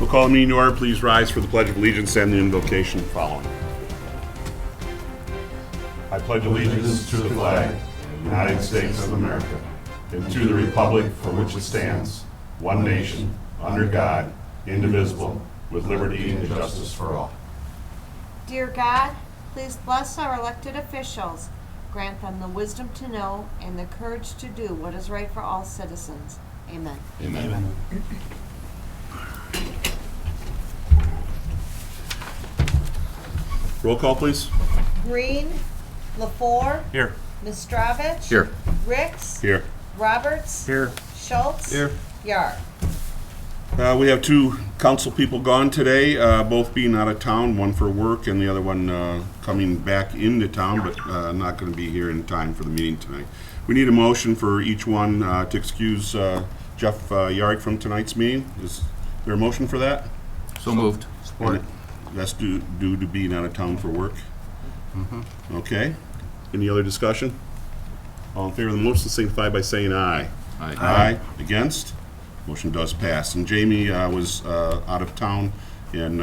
call the meeting to order. Please rise for the Pledge of Allegiance and the invocation following. I pledge allegiance to the flag of the United States of America and to the republic for which it stands, one nation, under God, indivisible, with liberty and justice for all. Dear God, please bless our elected officials. Grant them the wisdom to know and the courage to do what is right for all citizens. Amen. Amen. Roll call, please. Green, LaFour, Here. Mistravich, Here. Ricks, Here. Roberts, Here. Schultz, Here. Yard. We have two council people gone today, both being out of town, one for work and the other one coming back into town, but not going to be here in time for the meeting tonight. We need a motion for each one to excuse Jeff Yarick from tonight's meeting. Is there a motion for that? So moved. Support. That's due to being out of town for work. Mm-hmm. Okay. Any other discussion? All in favor of the motion signify by saying aye. Aye. Aye. Against? Motion does pass. And Jamie was out of town and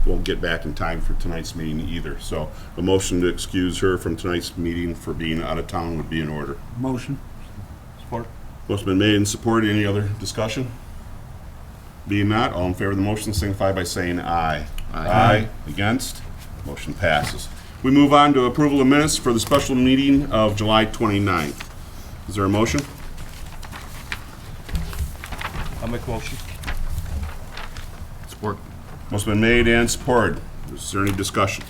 won't get back in time for tonight's meeting either. So a motion to excuse her from tonight's meeting for being out of town would be in order. Motion. Support. Motion been made and supported. Any other discussion? Being not, all in favor of the motion signify by saying aye. Aye. Against? Motion passes. We move on to approval of minutes for the special meeting of July 29th. Is there a motion? I'll make a motion. Support. Motion been made and supported. Is there any discussion?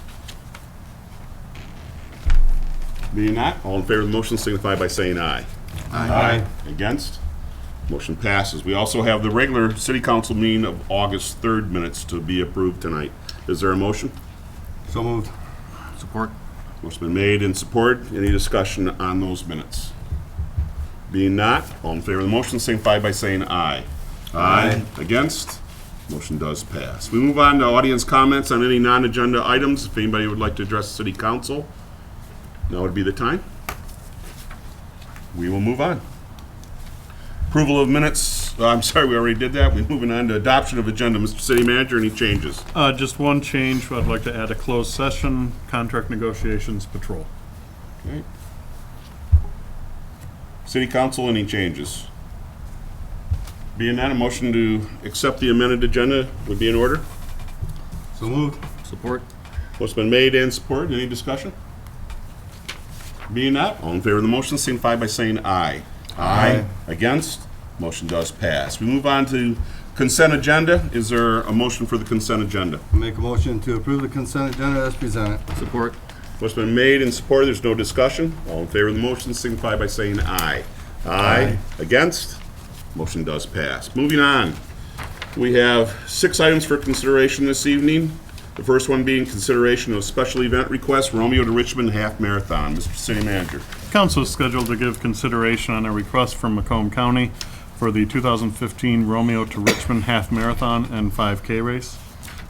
Being not, all in favor of the motion signify by saying aye. Aye. Against? Motion passes. We also have the regular city council meeting of August 3rd minutes to be approved tonight. Is there a motion? So moved. Support. Motion been made and supported. Any discussion on those minutes? Being not, all in favor of the motion signify by saying aye. Aye. Against? Motion does pass. We move on to audience comments on any non-agenda items. If anybody would like to address the city council, now would be the time. We will move on. Approval of minutes. I'm sorry, we already did that. We're moving on to adoption of agenda. Mr. City Manager, any changes? Just one change. I'd like to add a closed session, contract negotiations, patrol. Okay. City Council, any changes? Being that, a motion to accept the amended agenda would be in order. So moved. Support. What's been made and supported, any discussion? Being that, all in favor of the motion signify by saying aye. Aye. Against? Motion does pass. We move on to consent agenda. Is there a motion for the consent agenda? Make a motion to approve the consent agenda as presented. Support. What's been made and supported, there's no discussion. All in favor of the motion signify by saying aye. Aye. Against? Motion does pass. Moving on. We have 6 items for consideration this evening. The first one being consideration of special event request, Romeo to Richmond Half Marathon. Mr. City Manager. Council is scheduled to give consideration on a request from Macomb County for the 2015 Romeo to Richmond Half Marathon and 5K race.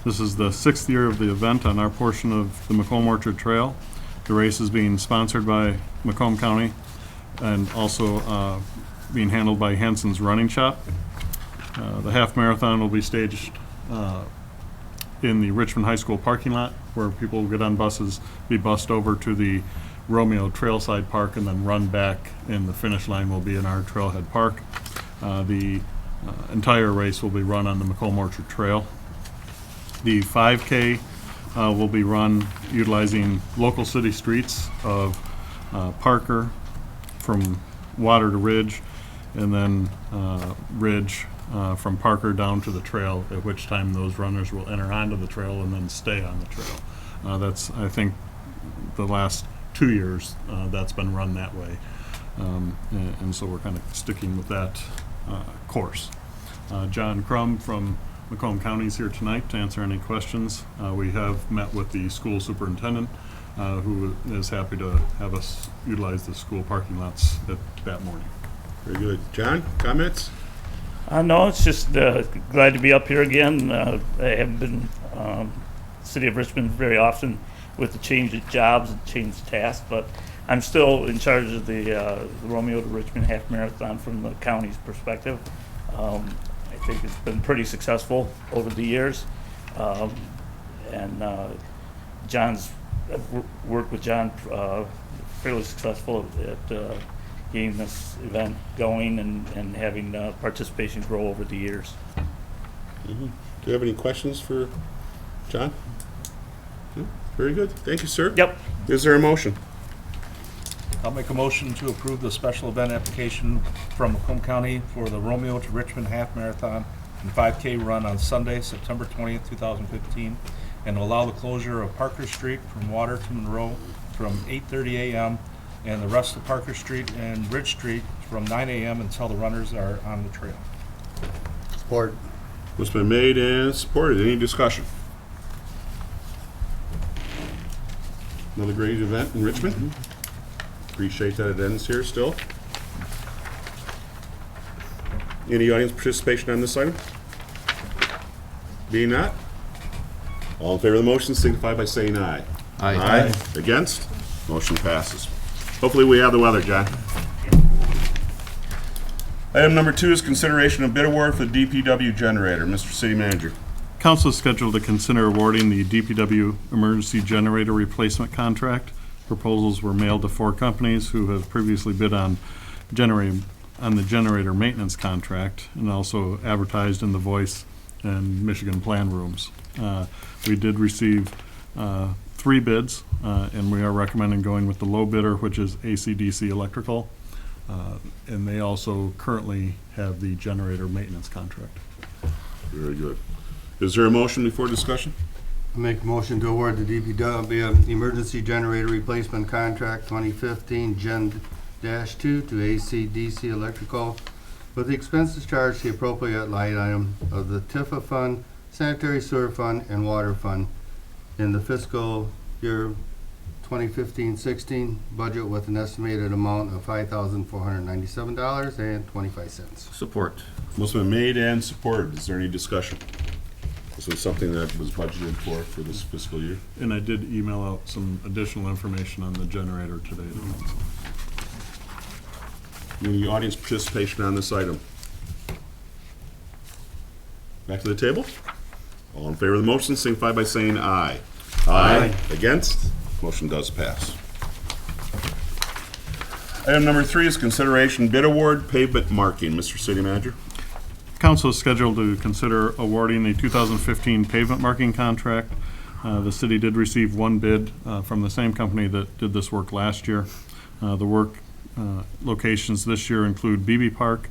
This is the 6th year of the event on our portion of the Macomb Orchard Trail. The race is being sponsored by Macomb County and also being handled by Hanson's Running Shop. The half marathon will be staged in the Richmond High School parking lot, where people will get on buses, be bussed over to the Romeo Trailside Park, and then run back, and the finish line will be in our Trailhead Park. The entire race will be run on the Macomb Orchard Trail. The 5K will be run utilizing local city streets of Parker from Water to Ridge, and then Ridge from Parker down to the trail, at which time those runners will enter onto the trail and then stay on the trail. That's, I think, the last 2 years that's been run that way. And so we're kind of sticking with that course. John Crum from Macomb County is here tonight to answer any questions. We have met with the school superintendent, who is happy to have us utilize the school parking lots that morning. Very good. John, comments? No, it's just glad to be up here again. I haven't been City of Richmond very often with the change of jobs and change of tasks, but I'm still in charge of the Romeo to Richmond Half Marathon from the county's perspective. I think it's been pretty successful over the years. And John's, worked with John, fairly successful at getting this event going and having participation grow over the years. Do you have any questions for John? No? Very good. Thank you, sir. Yep. Is there a motion? I'll make a motion to approve the special event application from Macomb County for the Romeo to Richmond Half Marathon and 5K run on Sunday, September 20th, 2015, and allow the closure of Parker Street from Water to Monroe from 8:30 a.m. and the rest of Parker Street and Ridge Street from 9 a.m. until the runners are on the trail. Support. What's been made and supported? Any discussion? Another great event in Richmond. Appreciate that it ends here still. Any audience participation on this item? Being not, all in favor of the motion signify by saying aye. Aye. Against? Motion passes. Hopefully we have the weather, John. Item number 2 is consideration of bid award for the DPW generator. Mr. City Manager. Council is scheduled to consider awarding the DPW emergency generator replacement contract. Proposals were mailed to 4 companies who have previously bid on the generator maintenance contract and also advertised in the Voice and Michigan Plan Rooms. We did receive 3 bids, and we are recommending going with the low bidder, which is AC/DC Electrical. And they also currently have the generator maintenance contract. Very good. Is there a motion before discussion? Make a motion to award the DPW Emergency Generator Replacement Contract 2015 Gen-2 to AC/DC Electrical with the expenses charged to the appropriate line item of the TIFA Fund, Sanitary Sewer Fund, and Water Fund in the fiscal year 2015-16 budget with an estimated amount of $5,497.25. Support. Motion been made and supported. Is there any discussion? This was something that was budgeted for this fiscal year. And I did email out some additional information on the generator today. Any audience participation on this item? Back to the table. All in favor of the motion signify by saying aye. Aye. Against? Motion does pass. Item number 3 is consideration bid award pavement marking. Mr. City Manager. Council is scheduled to consider awarding the 2015 pavement marking contract. The city did receive 1 bid from the same company that did this work last year. The work locations this year include BB Park,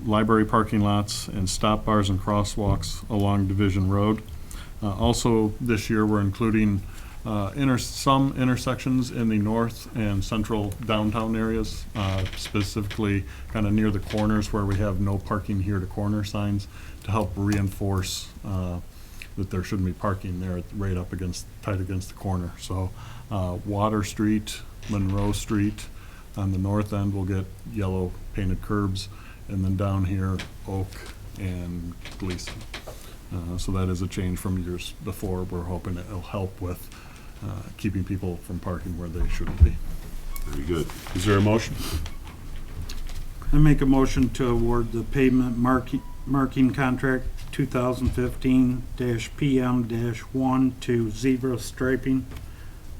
library parking lots, and stop bars and crosswalks along Division Road. Also this year we're including some intersections in the north and central downtown areas, specifically kind of near the corners where we have no parking here to corner signs to help reinforce that there shouldn't be parking there right up tight against the corner. So Water Street, Monroe Street on the north end will get yellow painted curbs, and then down here Oak and Gleason. So that is a change from years before. We're hoping it'll help with keeping people from parking where they shouldn't be. Very good. Is there a motion? I make a motion to award the pavement marking contract 2015-PM-1 to Zebra Striping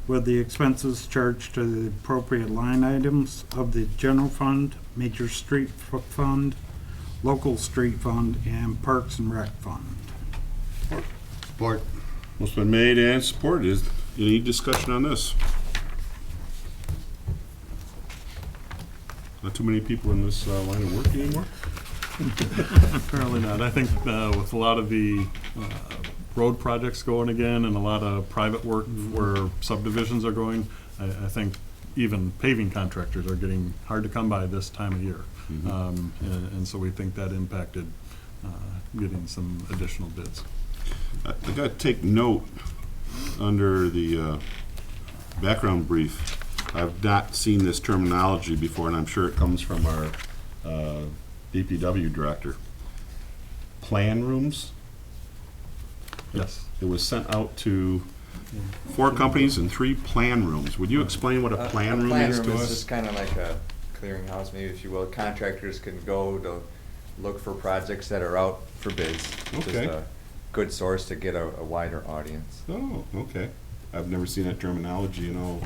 with the expenses charged to the appropriate line items of the General Fund, Major Street Fund, Local Street Fund, and Parks and Rec Fund. Support. Motion been made and supported. Is any discussion on this? Not too many people in this line of work anymore? Apparently not. I think with a lot of the road projects going again and a lot of private work where subdivisions are going, I think even paving contractors are getting hard to come by this time of year. And so we think that impacted getting some additional bids. I got to take note under the background brief. I've not seen this terminology before, and I'm sure it comes from our DPW director. Plan rooms? Yes. It was sent out to 4 companies and 3 plan rooms. Would you explain what a plan room is to is us? just kind of like a clearinghouse, maybe if you will. Contractors can go to look for projects that are out for bids. Just Okay. a good source to get a wider audience. Oh, okay. I've never seen that terminology in all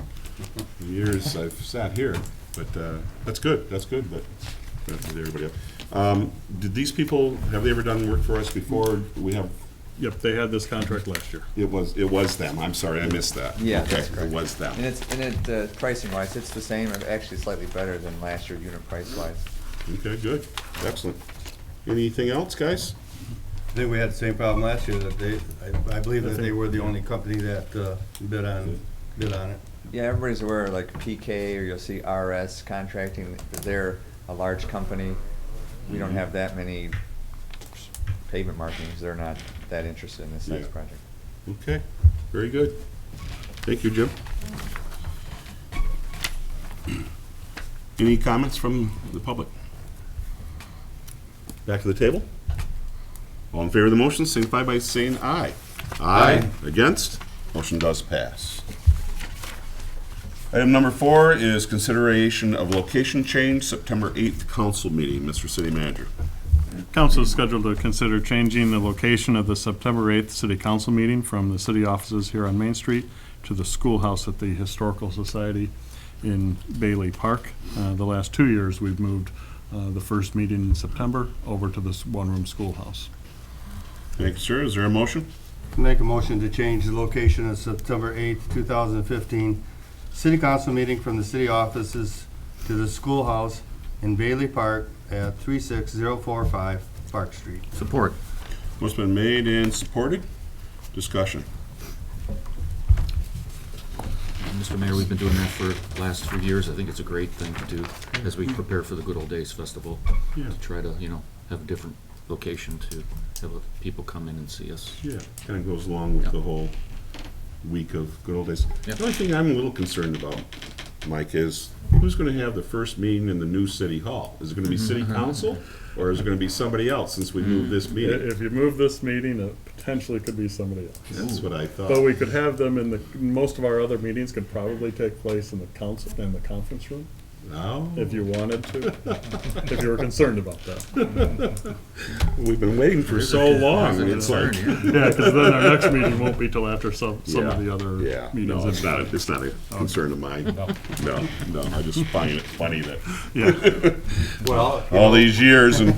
the years I've sat here, but that's good, but with everybody else. Did these people, have they ever done work for us before? We have, Yep, they had this contract last year. it was them, I'm sorry, I missed that. Yeah, Okay, that's it correct. was them. And pricing wise, it's the same, or actually slightly better than last year unit price wise. Okay, good, excellent. Anything else, guys? I think we had the same problem last year, that I believe that they were the only company that bid on it. Yeah, everybody's aware of like PK, or you'll see RS Contracting, they're a large company. We don't have that many pavement markings, they're not that interested in this size Yeah. project. Okay, very good. Thank you, Jim. Any comments from the public? Back to the table? All in favor of the motion, signify by saying aye. Aye. Against? Motion does pass. Item number 4 is consideration of location change, September 8th council meeting. Mr. City Manager. Council is scheduled to consider changing the location of the September 8th city council meeting from the city offices here on Main Street to the schoolhouse at the Historical Society in Bailey Park. The last 2 years, we've moved the first meeting in September over to this one-room schoolhouse. Thank you, sir. Is there a motion? Make a motion to change the location of September 8th, 2015 city council meeting from the city offices to the schoolhouse in Bailey Park at 36045 Park Street. Support. What's been made and supported? Discussion. Mr. Mayor, we've been doing that for the last 3 years. I think it's a great thing to do as we prepare for the Good Old Days Festival. Yeah. To try to, have a different location to have people come in and see us. Yeah, kind of goes along with Yeah. the whole week of good old days. Yeah. The only thing I'm a little concerned about, Mike, is who's going to have the first meeting in the new city hall? Is it going to be city council, or is it going to be somebody else since we moved this meeting? If you move this meeting, it potentially could be somebody else. That's what I But thought. we could have them most of our other meetings could probably take place in the conference room, No, if you wanted to, if you were concerned about that. we've been waiting for so long, and it's like, Yeah, because then our next meeting won't be till after some of Yeah. the other yeah, meetings. no, it's not a concern of mine. No, I just find it funny that Yeah, Well, all these years and,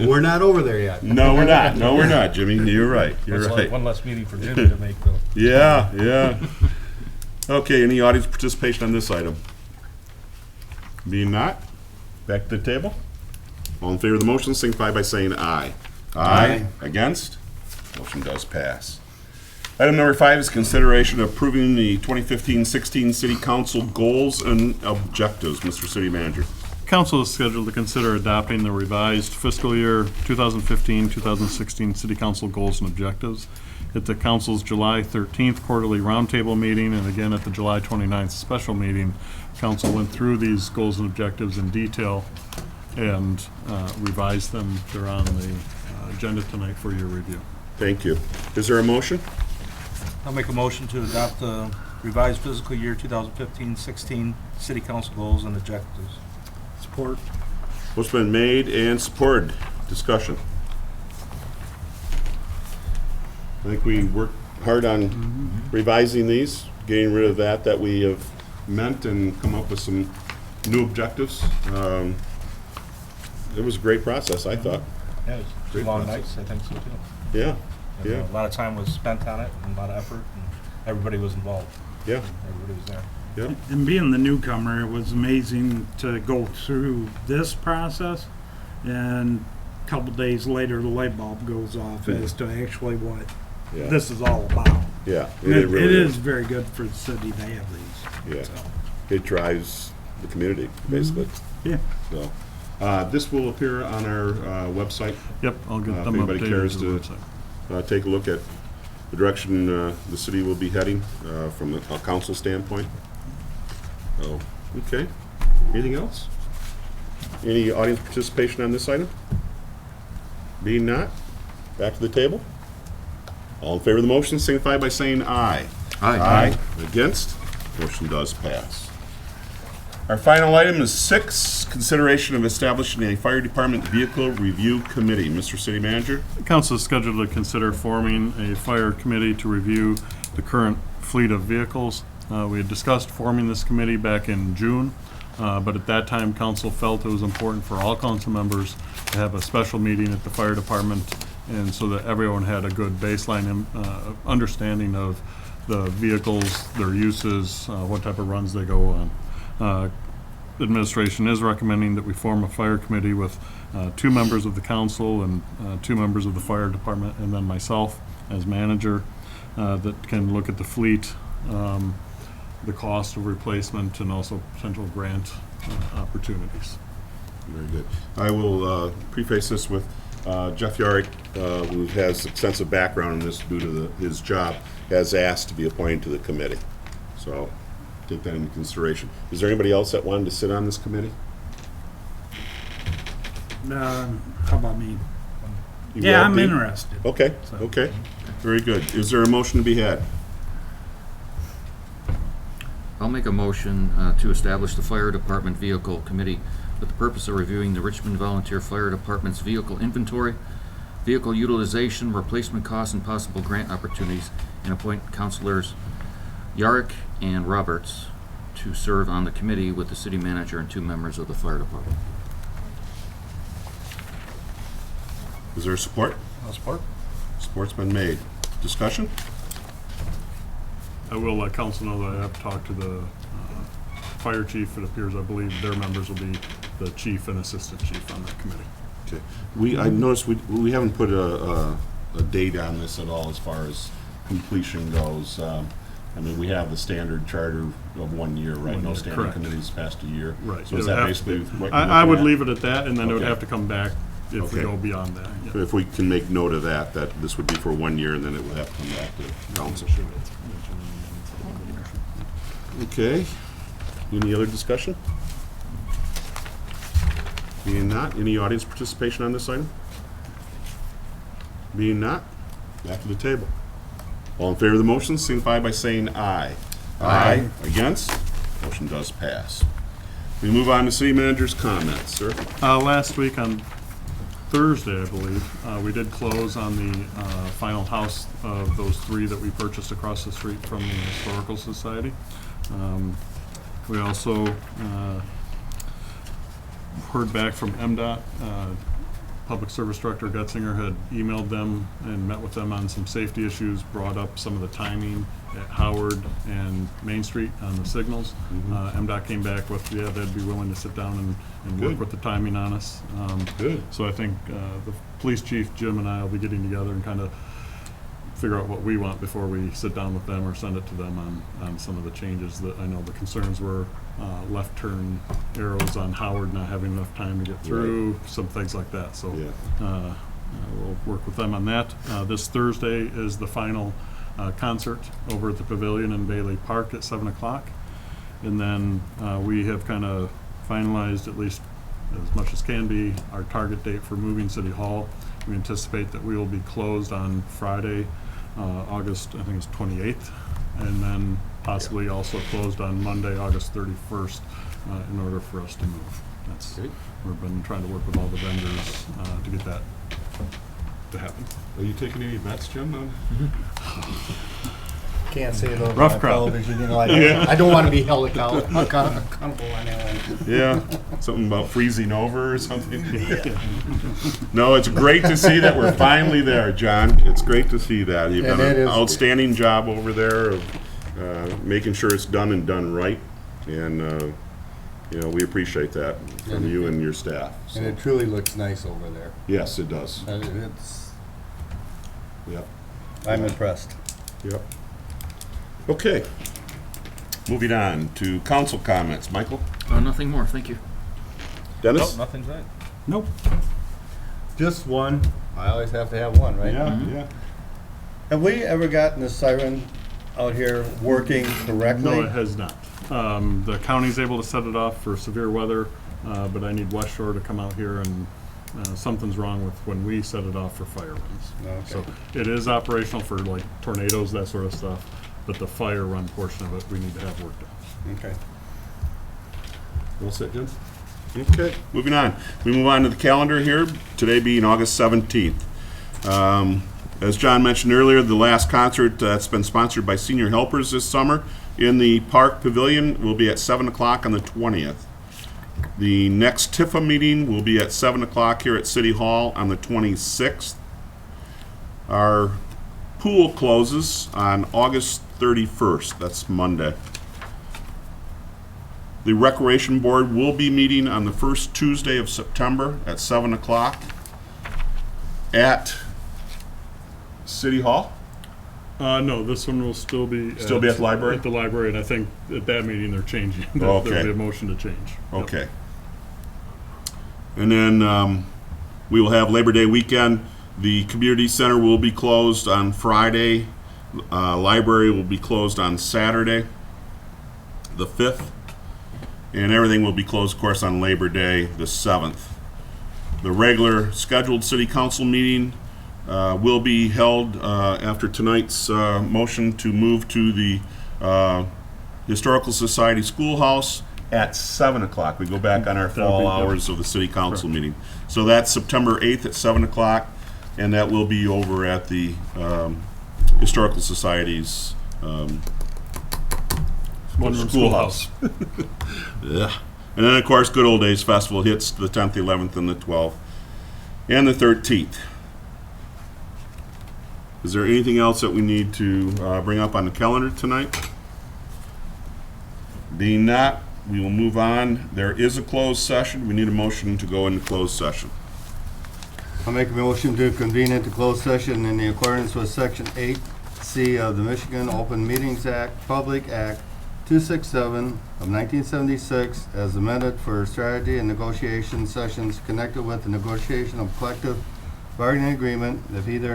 we're not over there yet. no, we're not, Jimmy, you're right, you're That's like right. one less meeting for Jimmy to make, though. Yeah. Okay, any audience participation on this item? Being not, back to the table. All in favor of the motion, signify by saying aye. Aye. Against? Motion does pass. Item number 5 is consideration of approving the 2015-16 City Council goals and objectives. Mr. City Manager. council is scheduled to consider adopting the revised fiscal year 2015-2016 city council goals and objectives at the council's July 13th quarterly roundtable meeting, and again at the July 29th special meeting. Council went through these goals and objectives in detail and revised them. They're on the agenda tonight for your review. Thank you. Is there a motion? I'll make a motion to adopt the revised fiscal year 2015-16 city council goals and objectives. Support. What's been made and supported? Discussion. I think we worked hard on revising these, getting rid of that we have meant, and come up with some new objectives. It was a great process, I thought. Yeah, it was Great long process. nights, I think so, too. Yeah, And, yeah, A lot of time was spent on it, and a lot of effort, and everybody was involved. yeah, Everybody was there. yeah. And being the newcomer, it was amazing to go through this process, and a couple days later, the light bulb goes off as to actually what Yeah. this is all about. Yeah, It really is very good for the city to have these. Yeah, So, it drives the community, basically. yeah. So, this will appear on our website. Yep, I'll get If them anybody updated cares to the to website. take a look at the direction the city will be heading from a council standpoint. Oh, okay. Anything else? Any audience participation on this item? Being not, back to the table. All in favor of the motion, signify by saying aye. Aye. Against? Motion does pass. Our final item is 6, consideration of establishing a fire department vehicle review committee. Mr. City Manager? Council is scheduled to consider forming a fire committee to review the current fleet of vehicles. We had discussed forming this committee back in June, but at that time, council felt it was important for all council members to have a special meeting at the fire department, and so that everyone had a good baseline understanding of the vehicles, their uses, what type of runs they go on. Administration is recommending that we form a fire committee with 2 members of the council and 2 members of the fire department, and then myself as manager, that can look at the fleet, the cost of replacement, and also potential grant opportunities. Very good. I will preface this with Jeff Yarick, who has extensive background in this due to his job, has asked to be appointed to the committee. So take that into consideration. Is there anybody else that wanted to sit on this committee? How about me? You Yeah, will I'm be? interested. Okay, So- okay. Very good. Is there a motion to be had? I'll make a motion to establish the Fire Department Vehicle Committee with the purpose of reviewing the Richmond Volunteer Fire Department's vehicle inventory, vehicle utilization, replacement costs, and possible grant opportunities, and appoint councilors Yarick and Roberts to serve on the committee with the city manager and 2 members of the fire department. Is there support? I'll support. Support's been made. Discussion? I will let council know that I have talked to the fire chief. It appears, I believe, their members will be the chief and assistant chief on that committee. Okay. I noticed we haven't put a date on this at all as far as completion goes. I mean, we have the standard charter of 1 year, right? 1 No year, standing correct. committees past a year. Right. So is It would that have- basically what you're I would looking at? leave it at that, and then it would Okay. have to come back if we Okay. go beyond that. Yeah. If we can make note of that this would be for 1 year, and then it would have to come back to council. Okay. Any other discussion? Being not, any audience participation on this item? Being not, back to the table. All in favor of the motion, signify by saying aye. Aye. Against? Motion does pass. We move on to city manager's comments, sir. Last week on Thursday, I believe, we did close on the final house of those 3 that we purchased across the street from the Historical Society. We also heard back from MDOT. Public Service Director Getzinger had emailed them and met with them on some safety issues, brought up some of the timing at Howard and Main Street on the signals. MDOT came back with, yeah, they'd be willing to sit down and work Good. with the timing on us. Good. So I think the police chief, Jim, and I will be getting together and kind of figure out what we want before we sit down with them or send it to them on some of the changes that I know the concerns were. Left turn arrows on Howard not having enough time to get through, some things like that. So Yeah. we'll work with them on that. This Thursday is the final concert over at the Pavilion in Bailey Park at 7 o'clock. And then we have kind of finalized, at least as much as can be, our target date for moving City Hall. We anticipate that we will be closed on Friday, August, I think it's 28th, and then possibly also closed on Monday, August 31st, in order for us to move. That's, Great. we've been trying to work with all the vendors to get that to happen. Are you taking any bets, Jim? Can't say those Rough on crowd. television, you know, I don't want to be held accountable on that. Yeah, something about freezing over or something. No, it's great to see that we're finally there, John. It's great to see that. You've And done it an is- outstanding job over there of making sure it's done and done right. And, you know, we appreciate that from you and your staff. So, And it truly looks nice over there. yes, it does. It's, Yep, I'm impressed. yep. Okay. Moving on to council comments. Michael? Nothing more, thank you. Dennis? Nope, nothing's right. Nope. Just one. I always have to have one, right? Yeah. Have we ever gotten the siren out here working correctly? No, it has not. The county's able to set it off for severe weather, but I need West Shore to come out here and something's wrong with when we set it off for fire runs. Okay. So it is operational for like tornadoes, that sort of stuff, but the fire run portion of it, we need to have worked on. Okay. All set, Jim? Okay, moving on. We move on to the calendar here, today being August 17th. As John mentioned earlier, the last concert that's been sponsored by Senior Helpers this summer in the Park Pavilion will be at 7 o'clock on the 20th. The next TIFA meeting will be at 7 o'clock here at City Hall on the 26th. Our pool closes on August 31st, that's Monday. The Recreation Board will be meeting on the first Tuesday of September at 7 o'clock at City Hall. No, this one will still be. Still be at the library? At the library, and I think at that meeting they're changing. Okay. There'll be a motion to change. Yep. Okay. And then we will have Labor Day weekend. The community center will be closed on Friday. Library will be closed on Saturday, the 5th. And everything will be closed, of course, on Labor Day, the 7th. The regular scheduled city council meeting will be held after tonight's motion to move to the Historical Society Schoolhouse at 7 o'clock. We go back on our fall hours of the city council meeting. So that's September 8th at 7 o'clock, and that will be over at the Historical Society's One-room schoolhouse. Yeah. And then, of course, Good Old Days Festival hits the 10th, 11th, and the 12th, and the 13th. Is there anything else that we need to bring up on the calendar tonight? Being not, we will move on. There is a closed session. We need a motion to go into closed session. I'll make a motion to convene into closed session in the accordance with Section 8C of the Michigan Open Meetings Act, Public Act 267 of 1976, as amended for strategy and negotiation sessions connected with the negotiation of collective bargaining agreement if either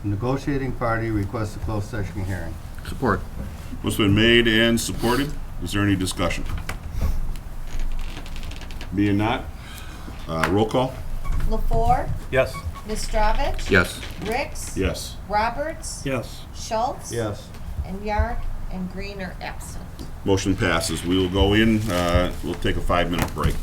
negotiating party requests a closed session hearing. Support. What's been made and supported? Is there any discussion? Being not, roll call? LaFour, Yes. Nistrovich. Yes. Ricks. Yes. Roberts. Yes. Schultz. Yes. And Yark and Green are absent. Motion passes. We will go in, we'll take a 5-minute break.